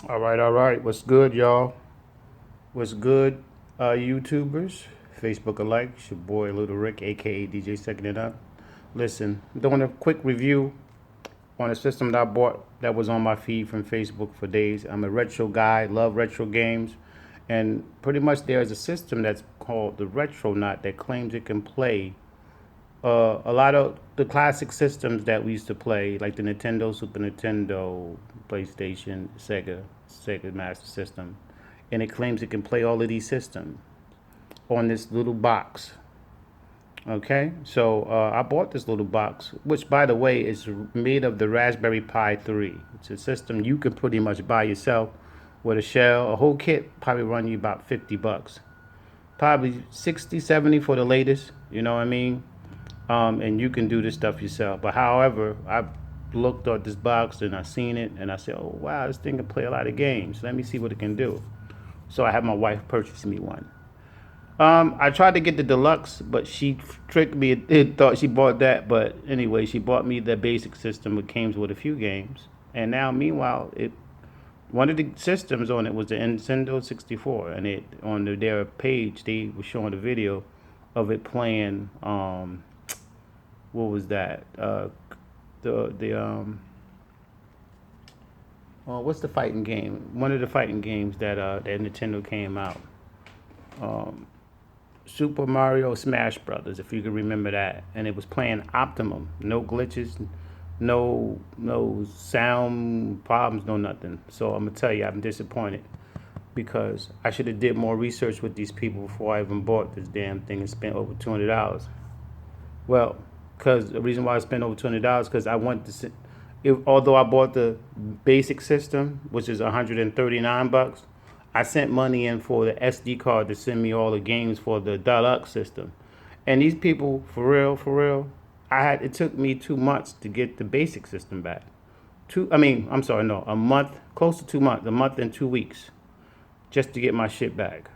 All right. What's good, y'all? What's good, YouTubers? Facebook alike. It's your boy Little Rick, aka DJ Second It Up. Listen, I'm doing a quick review on a system that I bought that was on my feed from Facebook for days. I'm a retro guy, love retro games, and pretty much there's a system that's called the Retronaut that claims it can play a lot of the classic systems that we used to play, like the Nintendo, Super Nintendo, PlayStation, Sega Master System, and it claims it can play all of these systems on this little box. Okay, so I bought this little box, which, by the way, is made of the Raspberry Pi 3. It's a system you can pretty much buy yourself with a shell. A whole kit probably run you about $50, probably 60, 70 for the latest. You know what I mean? And you can do this stuff yourself. But however, I looked at this box and I seen it and I said, oh wow, this thing can play a lot of games. Let me see what it can do. So I had my wife purchase me one. I tried to get the deluxe, but she tricked me. It thought she bought that, but anyway, she bought me the basic system, which came with a few games. And now, meanwhile, it one of the systems on it was the Nintendo 64, and it on their page they were showing a video of it playing. What was that? The well, what's the fighting game? One of the fighting games that Nintendo came out. Super Mario Smash Brothers, if you can remember that, and it was playing optimum, no glitches, no sound problems, no nothing. So I'm gonna tell you, I'm disappointed because I should have did more research with these people before I even bought this damn thing and spent over $200. Well, because the reason why I spent over $200 because I want to. Although I bought the basic system, which is $139, I sent money in for the SD card to send me all the games for the deluxe system. And these people, for real, I had it took me 2 months to get the basic system back. I'm sorry, no, a month, close to 2 months, a month and 2 weeks, just to get my shit back.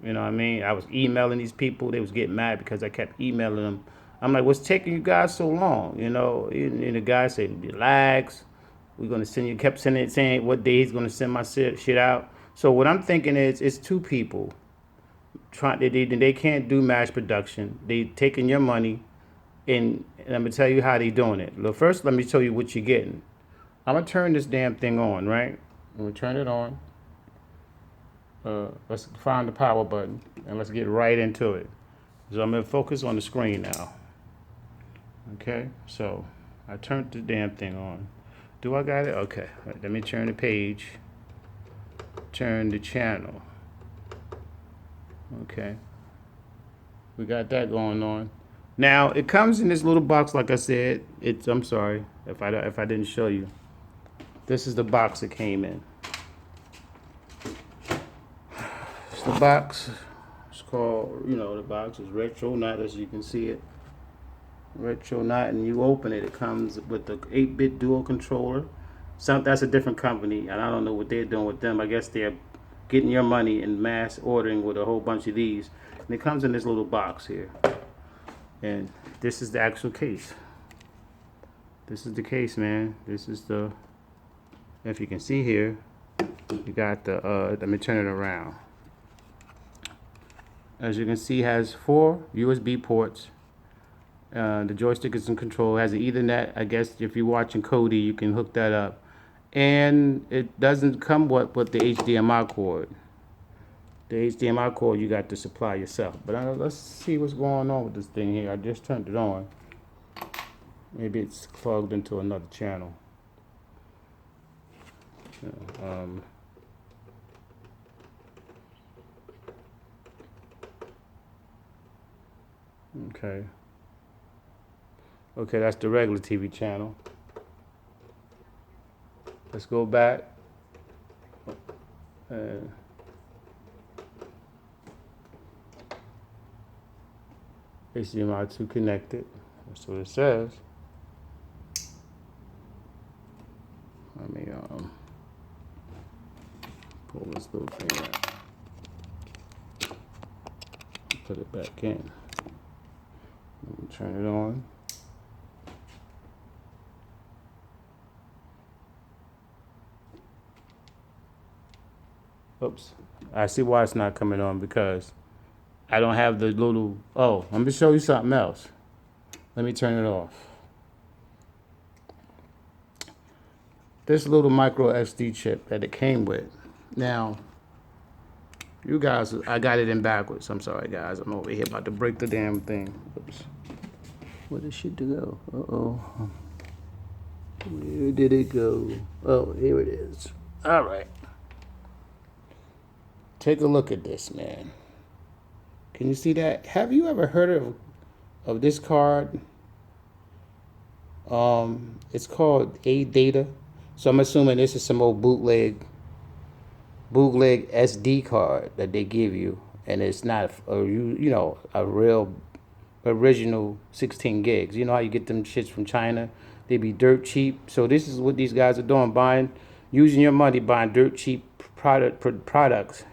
You know what I mean? I was emailing these people. They was getting mad because I kept emailing them. I'm like, what's taking you guys so long? You know, and the guy said, relax. We're gonna send you. Kept sending it, saying what day he's gonna send my shit out. So what I'm thinking is, it's two people trying. They can't do mass production. They taking your money, and I'm gonna tell you how they doing it. Well, first, let me tell you what you're getting. I'm gonna turn this damn thing on, right? I'm gonna turn it on. Let's find the power button and let's get right into it. So I'm gonna focus on the screen now. Okay, so I turned the damn thing on. Do I got it? Okay, right, let me turn the page, turn the channel. Okay, we got that going on. Now it comes in this little box, like I said. I'm sorry if I didn't show you. This is the box it came in. It's the box. It's called, the box is Retronaut, as you can see it. Retronaut, and you open it. It comes with the 8-bit dual controller. That's a different company, and I don't know what they're doing with them. I guess they're getting your money in mass ordering with a whole bunch of these. And it comes in this little box here. And this is the actual case. This is the case, man. This is if you can see here, you got let me turn it around. As you can see, has 4 USB ports. The joystick is in control. It has an Ethernet. I guess if you're watching Cody, you can hook that up. And it doesn't come with the HDMI cord. The HDMI cord you got to supply yourself. But let's see what's going on with this thing here. I just turned it on. Maybe it's plugged into another channel. Okay. Okay, that's the regular TV channel. Let's go back. HDMI 2 connected. That's what it says. Let me pull this little thing out. Put it back in. Let me turn it on. Oops. I see why it's not coming on, because I don't have the little, oh, let me show you something else. Let me turn it off. This little micro SD chip that it came with. Now, you guys, I got it in backwards. I'm sorry, guys. I'm over here about to break the damn thing. Oops. Where did shit to go? Uh-oh. Where did it go? Oh, here it is. All right. Take a look at this, man. Can you see that? Have you ever heard of this card? It's called ADATA. So I'm assuming this is some old bootleg SD card that they give you, and it's not a real original 16 gigs. You know how you get them shits from China? They be dirt cheap. So this is what these guys are doing, using your money, buying dirt cheap products,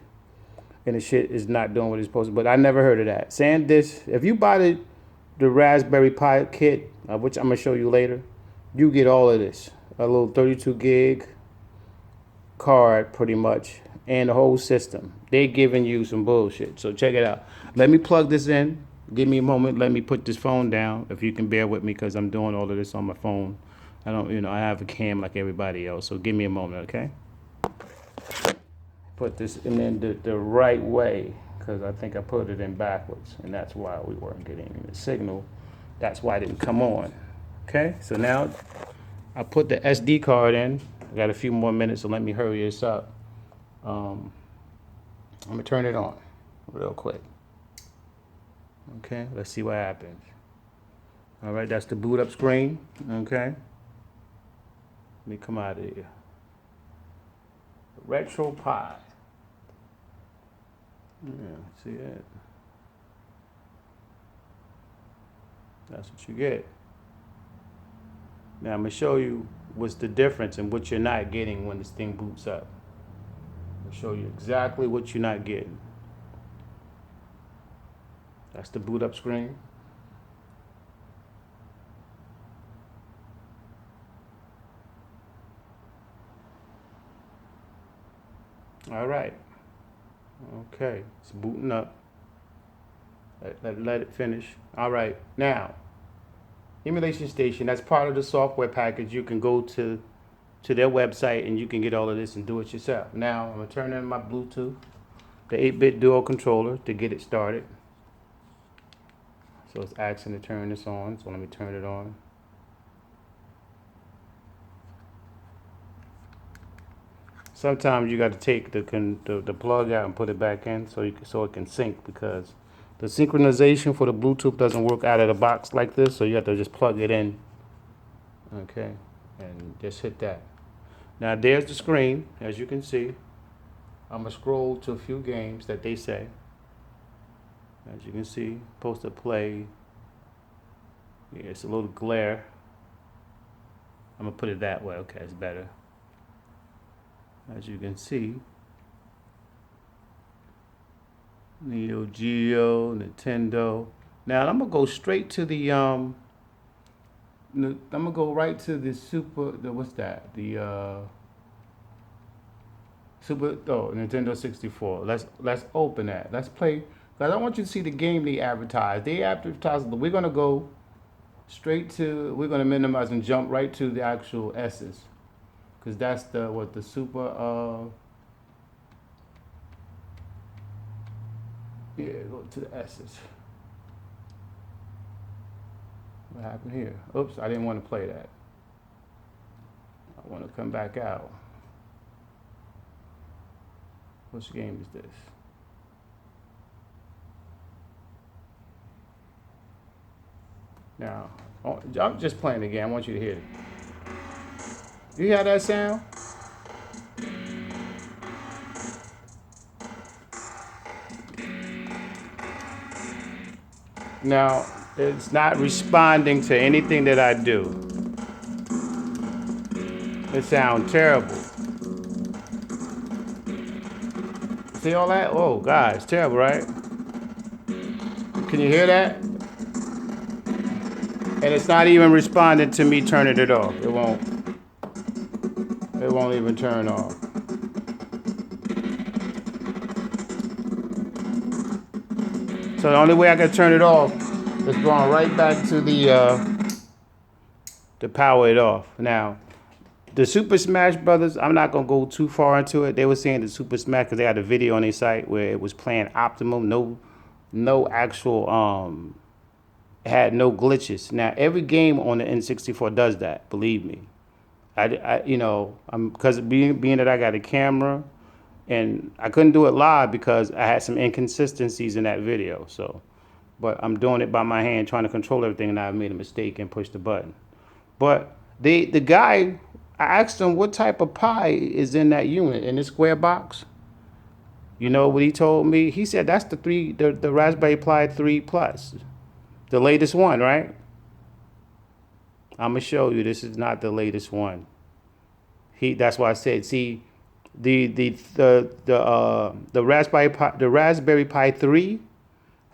and the shit is not doing what it's supposed to. But I never heard of that. SanDisk, if you buy the Raspberry Pi kit, which I'm gonna show you later, you get all of this. A little 32 gig card, pretty much, and the whole system. They're giving you some bullshit. So check it out. Let me plug this in. Give me a moment. Let me put this phone down, if you can bear with me, because I'm doing all of this on my phone. I don't, I have a cam like everybody else. So give me a moment, okay? Put this in the right way, because I think I put it in backwards, and that's why we weren't getting the signal. That's why it didn't come on. Okay, so now I put the SD card in. I got a few more minutes, so let me hurry this up. I'm gonna turn it on real quick. Okay, let's see what happens. All right, that's the boot up screen. Okay, let me come out of here. RetroPie. Yeah, see it? That's what you get. Now I'm gonna show you what's the difference and what you're not getting when this thing boots up. I'll show you exactly what you're not getting. That's the boot up screen. All right. Okay, it's booting up. Let it finish. All right, now, Emulation Station, that's part of the software package. You can go to their website and you can get all of this and do it yourself. Now, I'm gonna turn in my Bluetooth, the 8-bit dual controller, to get it started. So it's asking to turn this on, so let me turn it on. Sometimes you got to take the plug out and put it back in so it can sync, because the synchronization for the Bluetooth doesn't work out of the box like this, so you have to just plug it in. Okay, and just hit that. Now there's the screen, as you can see. I'm gonna scroll to a few games that they say. As you can see, post to play. Yeah, it's a little glare. I'm gonna put it that way. Okay, it's better. As you can see, Neo Geo, Nintendo. Now I'm gonna go straight to the I'm gonna go right to the what's that? The Nintendo 64. Let's open that. Let's play. Cause I want you to see the game they advertise. They advertise. We're gonna go straight to. We're gonna minimize and jump right to the actual S's. Cause that's the super yeah, go to the S's. What happened here? Oops, I didn't want to play that. I want to come back out. Which game is this? Now, I'm just playing the game. I want you to hear it. You hear that sound? Now, it's not responding to anything that I do. It sounds terrible. See all that? Oh, God, it's terrible, right? Can you hear that? And it's not even responding to me turning it off. It won't even turn off. So the only way I can turn it off is going right back to the power it off. Now, the Super Smash Brothers, I'm not gonna go too far into it. They were saying the Super Smash because they had a video on their site where it was playing optimum, no actual it had no glitches. Now every game on the N64 does that. Believe me, I'm because being that I got a camera, and I couldn't do it live because I had some inconsistencies in that video. So, but I'm doing it by my hand, trying to control everything, and I made a mistake and pushed the button. But the guy, I asked him what type of pie is in that unit in this square box. You know what he told me? He said that's the Raspberry Pi 3 Plus, the latest one, right? I'm gonna show you. This is not the latest one. That's why I said, see, the Raspberry Pi 3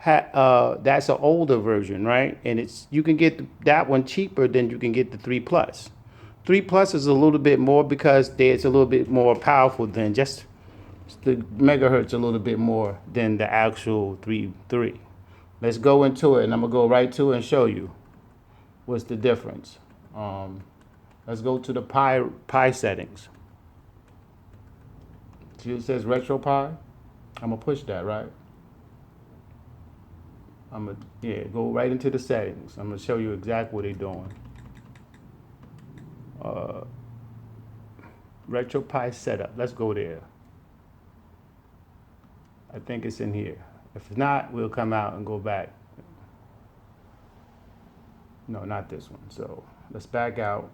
that's an older version, right? And you can get that one cheaper than you can get the 3 Plus. 3 Plus is a little bit more because it's a little bit more powerful than just the megahertz, a little bit more than the actual 3. Let's go into it, and I'm gonna go right to it and show you what's the difference. Let's go to the Pi settings. See, it says Retro Pi. I'm gonna push that, right? Go right into the settings. I'm gonna show you exactly what they're doing. Retro Pi setup. Let's go there. I think it's in here. If not, we'll come out and go back. No, not this one. So let's back out.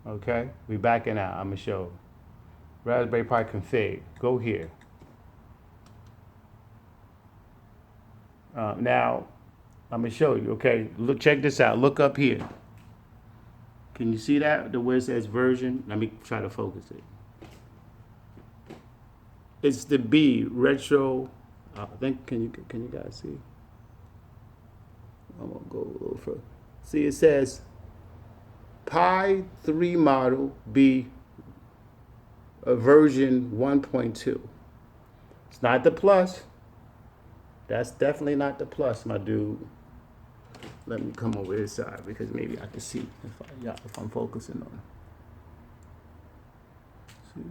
Okay, we backing out. I'm gonna show Raspberry Pi config. Go here. Now, I'm gonna show you. Okay, look, check this out. Look up here. Can you see that? The where it says version. Let me try to focus it. It's the B retro. I think can you guys see? I'm gonna go a little further. See, it says Pi 3 model B version 1.2. It's not the plus. That's definitely not the plus, my dude. Let me come over this side because maybe I can see if I'm focusing on it. See?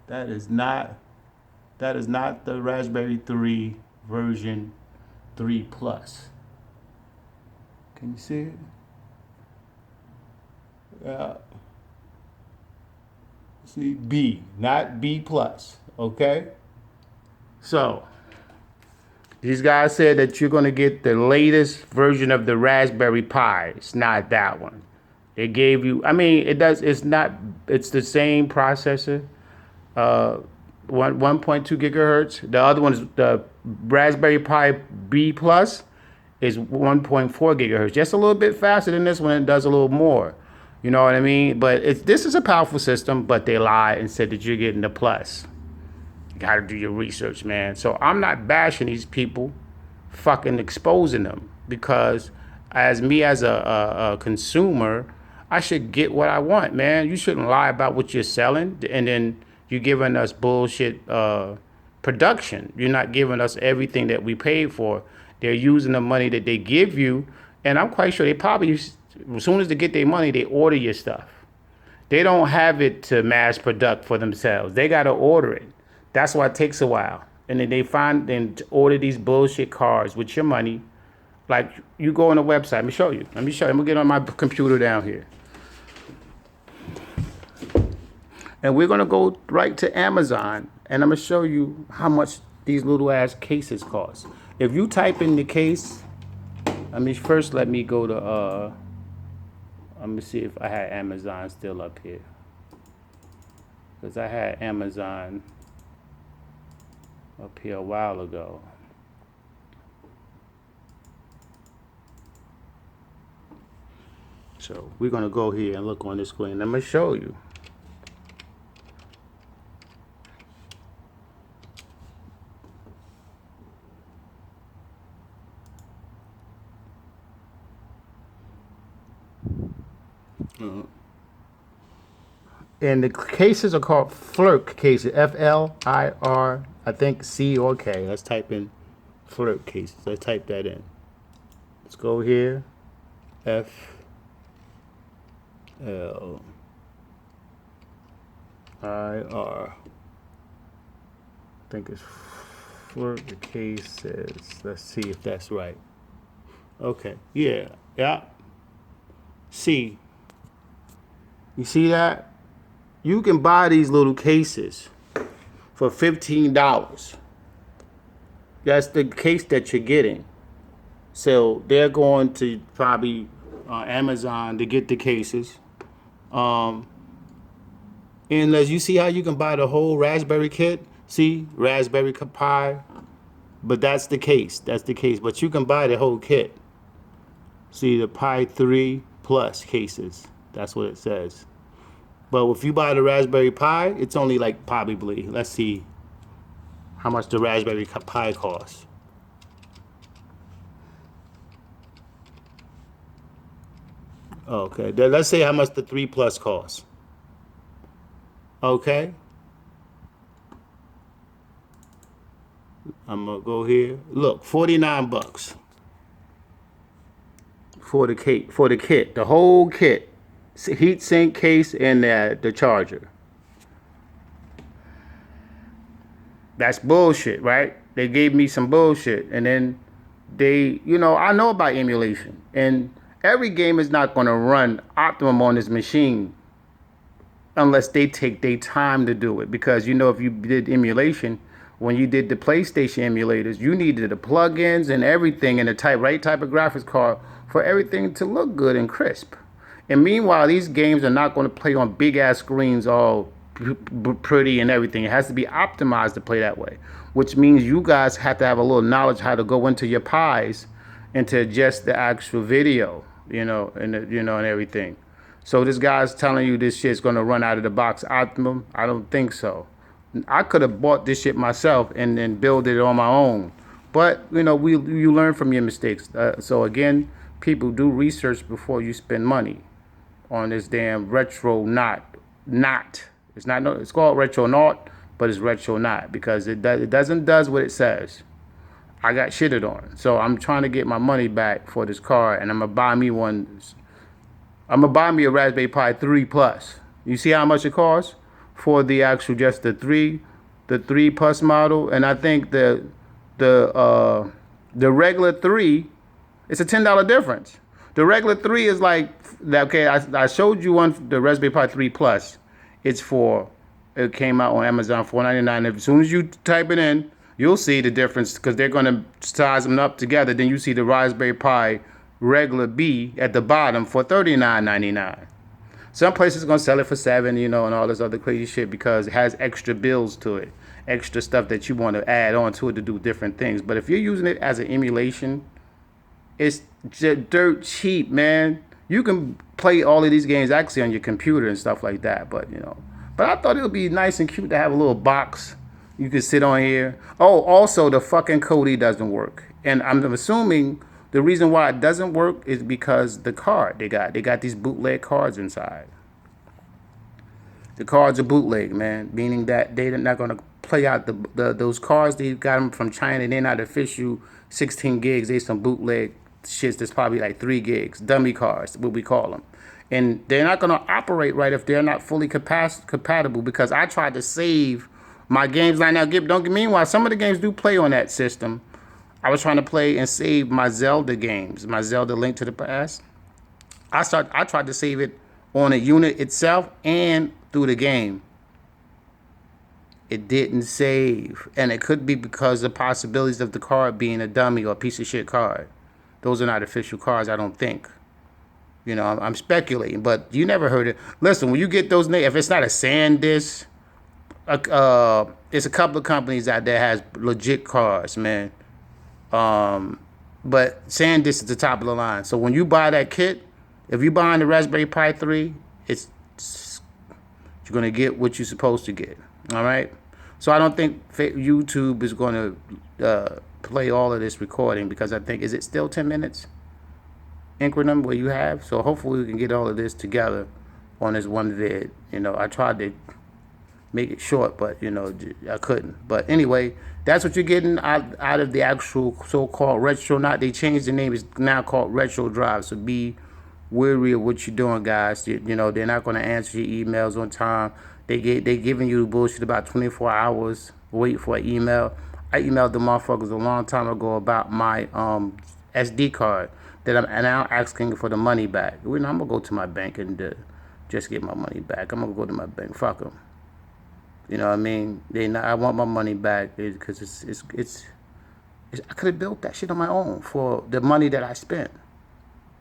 That is not the Raspberry 3 version 3 Plus. Can you see it? See, B, not B Plus. Okay? So, these guys said that you're going to get the latest version of the Raspberry Pi. It's not that one. They gave you, it's the same processor. 1.2 gigahertz. The other one is the Raspberry Pi B Plus is 1.4 gigahertz. Just a little bit faster than this one. It does a little more. You know what I mean? But this is a powerful system, but they lied and said that you're getting the plus. You got to do your research, man. So I'm not bashing these people, fucking exposing them, because as a consumer, I should get what I want, man. You shouldn't lie about what you're selling, and then you're giving us bullshit production. You're not giving us everything that we paid for. They're using the money that they give you, and I'm quite sure they probably, as soon as they get their money, they order your stuff. They don't have it to mass product for themselves. They got to order it. That's why it takes a while. And then they find and order these bullshit cards with your money. Like, you go on the website. Let me show you. I'm gonna get on my computer down here. And we're gonna go right to Amazon, and I'm gonna show you how much these little ass cases cost. If you type in the case, let me go to let me see if I had Amazon still up here. Because I had Amazon up here a while ago. So we're gonna go here and look on this screen. I'm gonna show you. And the cases are called Flirt cases. F-L-I-R, I think C or K. Let's type in Flirt cases. Let's type that in. Let's go here. F-L-I-R. I think it's Flirt the cases. Let's see if that's right. Okay. Yeah. See. You see that? You can buy these little cases for $15. That's the case that you're getting. So they're going to probably Amazon to get the cases. And as you see how you can buy the whole Raspberry kit, see, Raspberry Pi, but that's the case. That's the case. But you can buy the whole kit. See the Pi 3 Plus cases. That's what it says. But if you buy the Raspberry Pi, it's only like probably, let's see how much the Raspberry Pi costs. Okay, let's say how much the 3 Plus costs. Okay. I'm gonna go here. Look, $49 for the kit, the whole kit. Heat sink case and the charger. That's bullshit, right? They gave me some bullshit, and then they, I know about emulation, and every game is not going to run optimum on this machine unless they take their time to do it. Because if you did emulation, when you did the PlayStation emulators, you needed the plugins and everything and the right type of graphics card for everything to look good and crisp. And meanwhile, these games are not going to play on big ass screens all pretty and everything. It has to be optimized to play that way, which means you guys have to have a little knowledge how to go into your Pis and to adjust the actual video, and everything. So this guy's telling you this shit's going to run out of the box optimum. I don't think so. I could have bought this shit myself and then build it on my own. But, you learn from your mistakes. So again, people, do research before you spend money on this damn Retronaut. It's called Retronaut, but it's Retronaut because it does what it says. I got shitted on. So I'm trying to get my money back for this car, and I'm gonna buy me one. I'm gonna buy me a Raspberry Pi 3 Plus. You see how much it costs for the actual just the 3 Plus model, and I think the regular 3, it's a $10 difference. The regular 3 is like, okay, I showed you the Raspberry Pi 3 Plus. It came out on Amazon $4.99. As soon as you type it in, you'll see the difference because they're going to size them up together. Then you see the Raspberry Pi regular B at the bottom for $39.99. Some places are going to sell it for $7, and all this other crazy shit because it has extra bills to it, extra stuff that you want to add on to it to do different things. But if you're using it as an emulation, it's dirt cheap, man. You can play all of these games actually on your computer and stuff like that, but I thought it would be nice and cute to have a little box you could sit on here. Oh, also the fucking Kodi doesn't work, and I'm assuming the reason why it doesn't work is because the card they got these bootleg cards inside. The cards are bootleg, man, meaning that they're not gonna play out those cards. They got them from China. They're not official 16 gigs. They some bootleg shits that's probably like 3 gigs, dummy cards, what we call them. And they're not going to operate right if they're not fully compatible, because I tried to save my games right now. Meanwhile, some of the games do play on that system. I was trying to play and save my Zelda games, my Zelda Link to the Past. I tried to save it on a unit itself and through the game. It didn't save, and it could be because of the possibilities of the card being a dummy or a piece of shit card. Those are not official cards, I don't think. I'm speculating, but you never heard it. Listen, when you get those names, if it's not a SanDisk, it's a couple of companies out there has legit cards, man. But SanDisk is the top of the line. So when you buy that kit, if you buy the Raspberry Pi 3, you're gonna get what you're supposed to get. All right. So I don't think YouTube is going to play all of this recording, because I think, is it still 10 minutes increment where you have? So hopefully we can get all of this together on this one vid. You know, I tried to make it short, but you know, I couldn't. But anyway, that's what you're getting out of the actual so-called Retronaut. They changed the name. It's now called Retro Drive. So be wary of what you're doing, guys. You know, they're not going to answer your emails on time. They giving you bullshit about 24 hours. Wait for an email. I emailed the motherfuckers a long time ago about my SD card that I'm now asking for the money back. I'm gonna go to my bank and just get my money back. I'm gonna go to my bank. Fuck them. You know what I mean? I want my money back because it's I could have built that shit on my own for the money that I spent.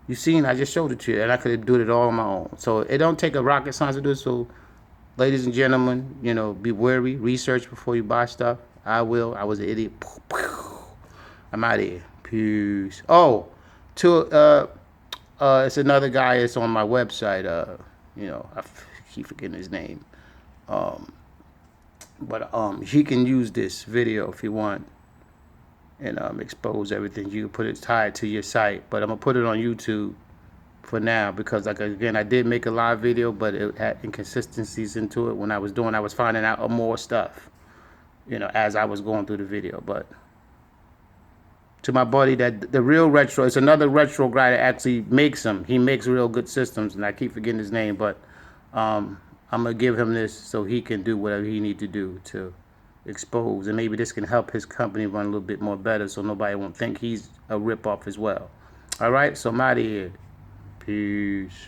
You seen? I just showed it to you, and I could have done it all on my own. So it don't take a rocket science to do it. So, ladies and gentlemen, you know, be wary, research before you buy stuff. I will. I was an idiot. I'm out of here. Peace. Oh, it's another guy that's on my website. You know, I keep forgetting his name. But he can use this video if you want and expose everything. You can put it tied to your site, but I'm gonna put it on YouTube for now because, like, again, I did make a live video, but it had inconsistencies into it when I was doing. I was finding out more stuff, you know, as I was going through the video. But to my buddy, that the real retro, it's another retro guy that actually makes them. He makes real good systems, and I keep forgetting his name, but I'm gonna give him this so he can do whatever he need to do to expose, and maybe this can help his company run a little bit more better, so nobody won't think he's a ripoff as well. All right, so I'm out of here. Peace.